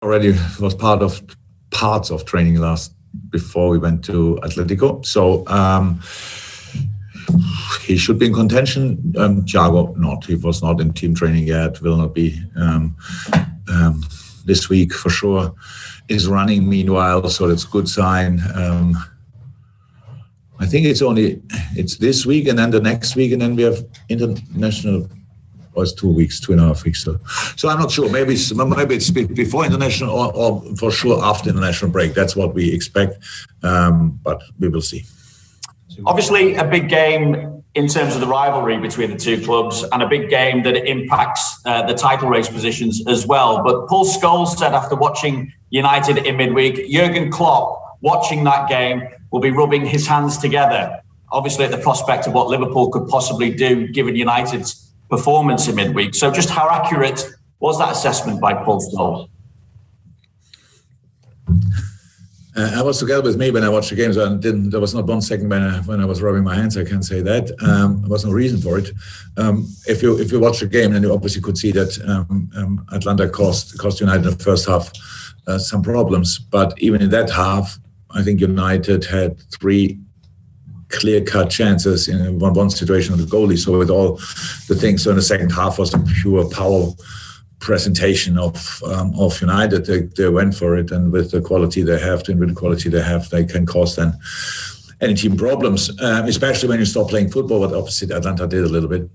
already was parts of training before we went to Atletico. So he should be in contention. Thiago not. He was not in team training yet. Will not be this week for sure. Is running meanwhile, so that's a good sign. I think it's this week and then the next week, and then we have international. Or it's 2 weeks, 2.5 weeks. So I'm not sure. Maybe it's before international or for sure after international break. That's what we expect, but we will see. Obviously, a big game in terms of the rivalry between the two clubs, and a big game that impacts the title race positions as well. But Paul Scholes said after watching United in midweek, Jurgen Klopp, watching that game, will be rubbing his hands together, obviously at the prospect of what Liverpool could possibly do given United's performance in midweek. So just how accurate was that assessment by Paul Scholes? I was together with me when I watched the games. There was not 1 second when I was rubbing my hands. I can't say that. There was no reason for it. If you watch the game, then you obviously could see that Atlanta cost United in the first half some problems. But even in that half, I think United had 3 clear-cut chances in one situation of the goalie. So with all the things, so in the second half was a pure power presentation of United. They went for it, and with the quality they have, they can cause then any team problems, especially when you stop playing football. But obviously Atlanta did a little bit.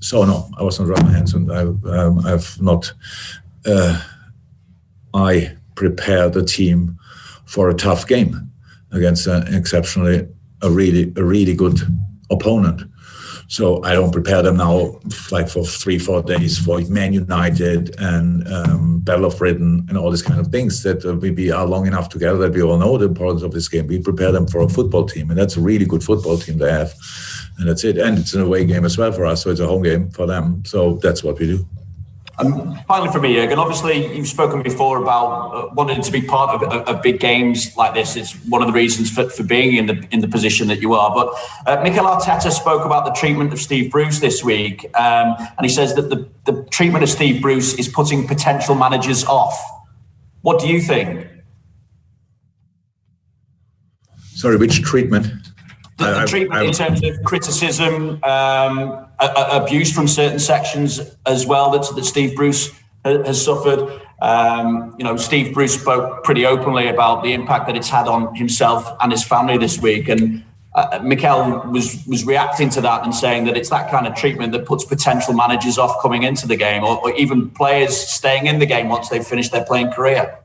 So no, I was not rubbing my hands, and I've not. I prepared the team for a tough game against a really good opponent. So I don't prepare them now like for 3-4 days for Man United and Battle of Britain and all these kind of things that we are long enough together that we all know the importance of this game. We prepare them for a football team, and that's a really good football team they have. And that's it. And it's an away game as well for us, so it's a home game for them. So that's what we do. Finally for me, Jurgen, obviously you've spoken before about wanting to be part of big games like this. It's one of the reasons for being in the position that you are. But Mikel Arteta spoke about the treatment of Steve Bruce this week, and he says that the treatment of Steve Bruce is putting potential managers off. What do you think? Sorry, which treatment? The treatment in terms of criticism, abuse from certain sections as well that Steve Bruce has suffered. Steve Bruce spoke pretty openly about the impact that it's had on himself and his family this week. And Mikel was reacting to that and saying that it's that kind of treatment that puts potential managers off coming into the game, or even players staying in the game once they've finished their playing career.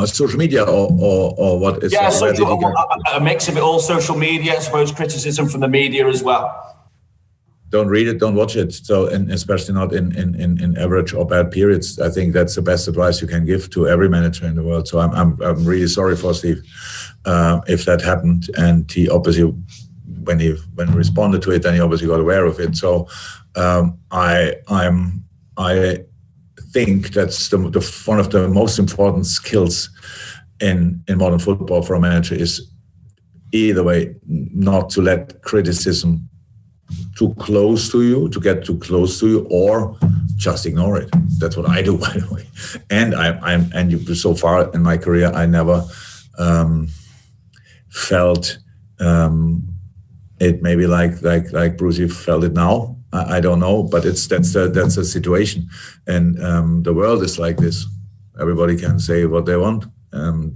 Social media or what is a mix of it all, social media, I suppose, criticism from the media as well. Don't read it, don't watch it. So, and especially not in average or bad periods. I think that's the best advice you can give to every manager in the world. So I'm really sorry for Steve if that happened, and he obviously when he responded to it, then he obviously got aware of it. So I think that's one of the most important skills in modern football for a manager is either way not to let criticism to get too close to you, or just ignore it. That's what I do, by the way. And so far in my career, I never felt it maybe like Brucey felt it now. I don't know, but that's a situation, and the world is like this. Everybody can say what they want.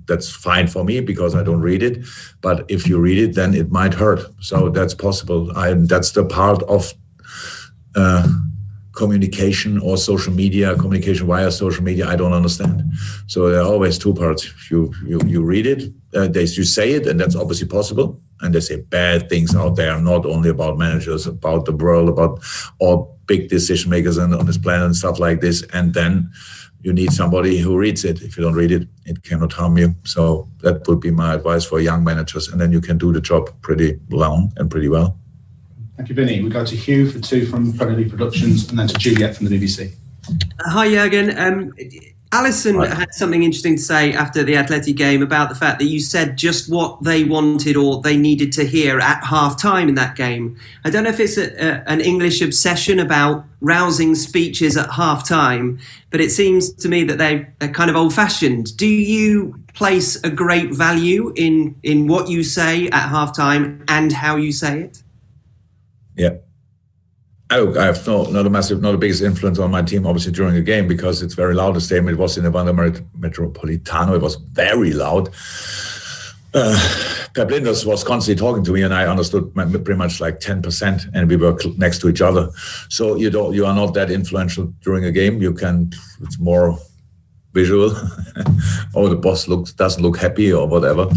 That's fine for me because I don't read it. But if you read it, then it might hurt. So that's possible. That's the part of communication or social media, communication via social media, I don't understand. So there are always two parts. If you read it, you say it, and that's obviously possible. And they say bad things out there, not only about managers, about the world, about all big decision makers on this planet and stuff like this. And then you need somebody who reads it. If you don't read it, it cannot harm you. So that would be my advice for young managers. And then you can do the job pretty long and pretty well. Thank you, Vinny. We go to Hugh for 2 from Premier League Productions, and then to Juliet from the BBC. Hi, Jurgen. Alisson had something interesting to say after the Atleti game about the fact that you said just what they wanted or they needed to hear at half-time in that game. I don't know if it's an English obsession about rousing speeches at half-time, but it seems to me that they're kind of old-fashioned. Do you place a great value in what you say at half-time and how you say it? Yeah. I have not the biggest influence on my team, obviously, during the game, because it's very loud. The stadium, it was in the Wanda Metropolitano. It was very loud. Pep Linders was constantly talking to me, and I understood pretty much like 10%, and we were next to each other. So you are not that influential during a game. It's more visual. Oh, the boss doesn't look happy or whatever.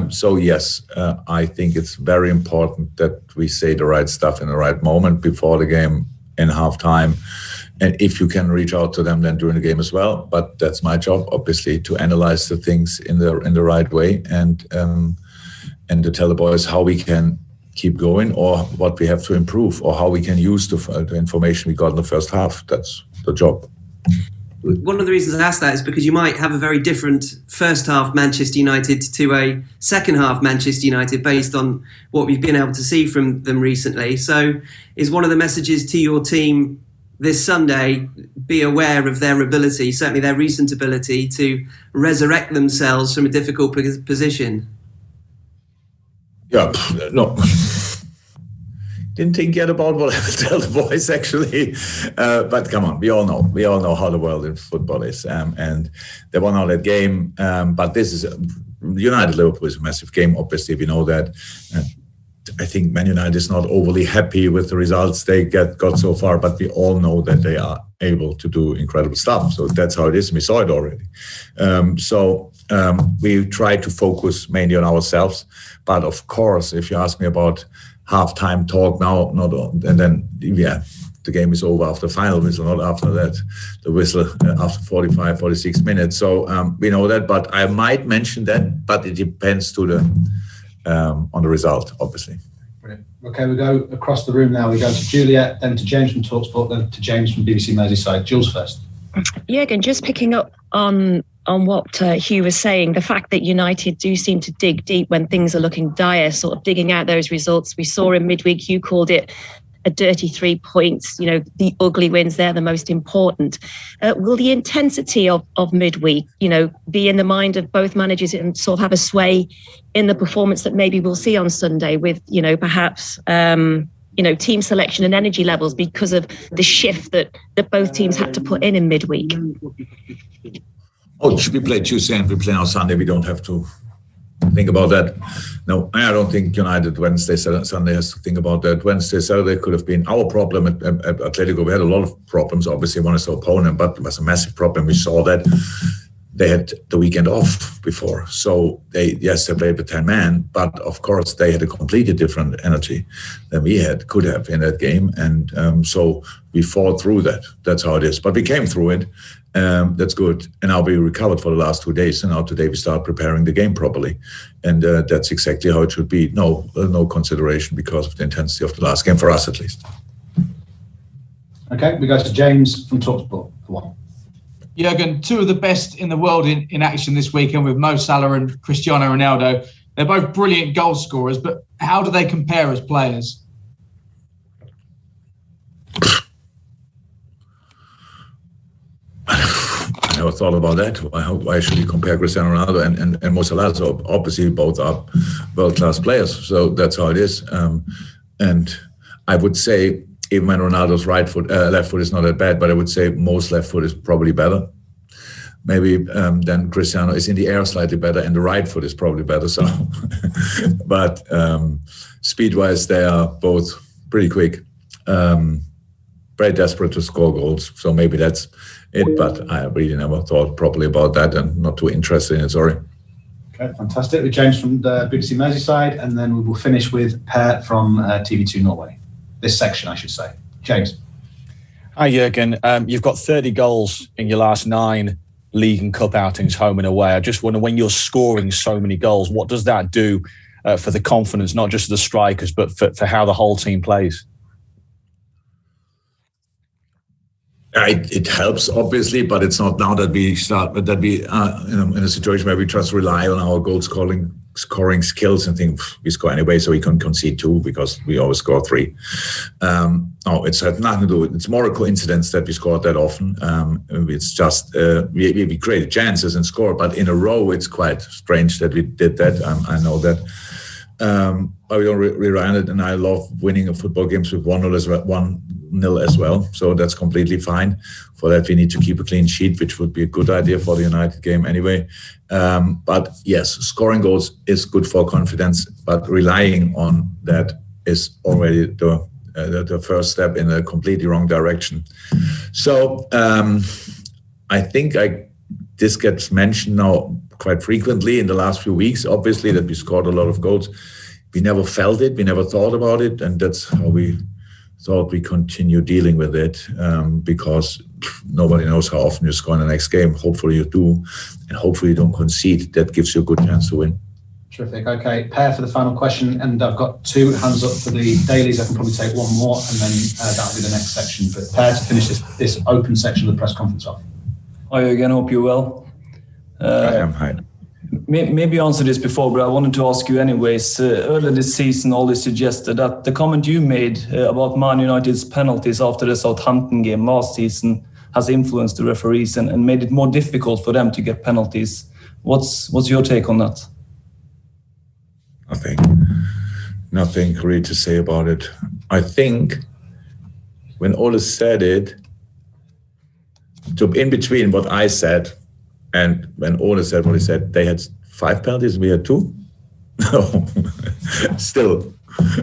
So yes, I think it's very important that we say the right stuff in the right moment before the game, in halftime, and if you can reach out to them then during the game as well. But that's my job, obviously, to analyze the things in the right way and to tell the boys how we can keep going or what we have to improve or how we can use the information we got in the first half. That's the job. One of the reasons I ask that is because you might have a very different first half Manchester United to a second half Manchester United based on what we've been able to see from them recently. So is one of the messages to your team this Sunday, be aware of their ability, certainly their recent ability, to resurrect themselves from a difficult position? Yeah, no. Didn't think yet about what I will tell the boys, actually. But come on, we all know how the world in football is. And they won all that game. But this is United-Liverpool is a massive game, obviously, we know that. I think Man United is not overly happy with the results they got so far, but we all know that they are able to do incredible stuff. So that's how it is. We saw it already. We try to focus mainly on ourselves. But of course, if you ask me about halftime talk now, the game is over after the final whistle, not after that, the whistle after 45, 46 minutes. So we know that, but I might mention that, but it depends on the result, obviously. Brilliant. Okay, we go across the room now. We go to Juliet, then to James from TalkSport, then to James from BBC Merseyside. Jules first. Jurgen, just picking up on what Hugh was saying, the fact that United do seem to dig deep when things are looking dire, sort of digging out those results. We saw in midweek, you called it a dirty 3 points, the ugly wins, they're the most important. Will the intensity of midweek, be in the mind of both managers and sort of have a sway in the performance that maybe we'll see on Sunday with, perhaps, team selection and energy levels because of the shift that both teams had to put in midweek? Oh, should we play Tuesday and we play on Sunday? We don't have to think about that. No, I don't think United Wednesday, Sunday has to think about that. Wednesday, Saturday could have been our problem at Atletico. We had a lot of problems, obviously, one is the opponent, but it was a massive problem. We saw that. They had the weekend off before. So they played with 10 men, but of course they had a completely different energy than we could have in that game. And so we fought through that. That's how it is. But we came through it. That's good. And now we recovered for the last 2 days. And now today we start preparing the game properly. And that's exactly how it should be. No consideration because of the intensity of the last game, for us at least. Okay, we go to James from TalkSport for one. Jurgen, two of the best in the world in action this weekend with Mo Salah and Cristiano Ronaldo. They're both brilliant goal scorers, but how do they compare as players? I never thought about that. Why should you compare Cristiano Ronaldo and Mo Salah? So obviously both are world-class players. So that's how it is. And I would say, even when Ronaldo's left foot is not that bad, but I would say most left foot is probably better. Maybe then Cristiano is in the air slightly better, and the right foot is probably better. So, but speed-wise, they are both pretty quick, very desperate to score goals. So maybe that's it. But I really never thought properly about that, and not too interested in it. Sorry. Okay, fantastic. With James from the BBC Merseyside, and then we will finish with Per from TV2 Norway. This section, I should say. James. Hi, Jurgen. You've got 30 goals in your last 9 league and cup outings, home and away. I just wonder, when you're scoring so many goals, what does that do for the confidence, not just of the strikers, but for how the whole team plays? It helps, obviously, but it's not now that we start, but that we are in a situation where we just rely on our goal scoring skills and think we score anyway, so we can concede 2 because we always score 3. No, it's had nothing to do with it. It's more a coincidence that we scored that often. It's just we created chances and score, but in a row, it's quite strange that we did that. I know that. But we don't rely on it, and I love winning a football games with 1-0 as well. So that's completely fine. For that, we need to keep a clean sheet, which would be a good idea for the United game anyway. But yes, scoring goals is good for confidence, but relying on that is already the first step in a completely wrong direction. So I think this gets mentioned now quite frequently in the last few weeks, obviously, that we scored a lot of goals. We never felt it, we never thought about it, and that's how we thought we continue dealing with it, because nobody knows how often you score in the next game. Hopefully you do, and hopefully you don't concede. That gives you a good chance to win. Terrific. Okay, Per for the final question, and I've got 2 hands up for the dailies. I can probably take one more, and then that'll be the next section. But Per, to finish this open section of the press conference off. Hi again, hope you're well. I am. Hi. Maybe you answered this before, but I wanted to ask you anyways. Earlier this season, Ollie suggested that the comment you made about Man United's penalties after the Southampton game last season has influenced the referees and made it more difficult for them to get penalties. What's your take on that? Nothing really to say about it. I think when Ole said it, in between what I said and when Ole said what he said, they had 5 penalties and we had 2. No, still,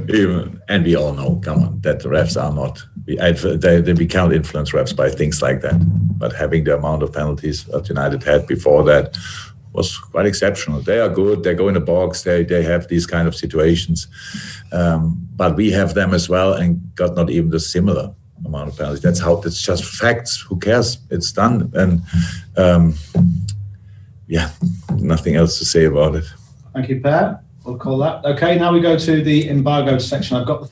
even, and we all know, come on, that the refs are not, we can't influence refs by things like that. But having the amount of penalties that United had before that was quite exceptional. They are good, they go in the box, they have these kind of situations. But we have them as well and got not even the similar amount of penalties. That's just facts. Who cares? It's done. And nothing else to say about it. Thank you, Per. We'll call that. Okay, now we go to the embargoed section. I've got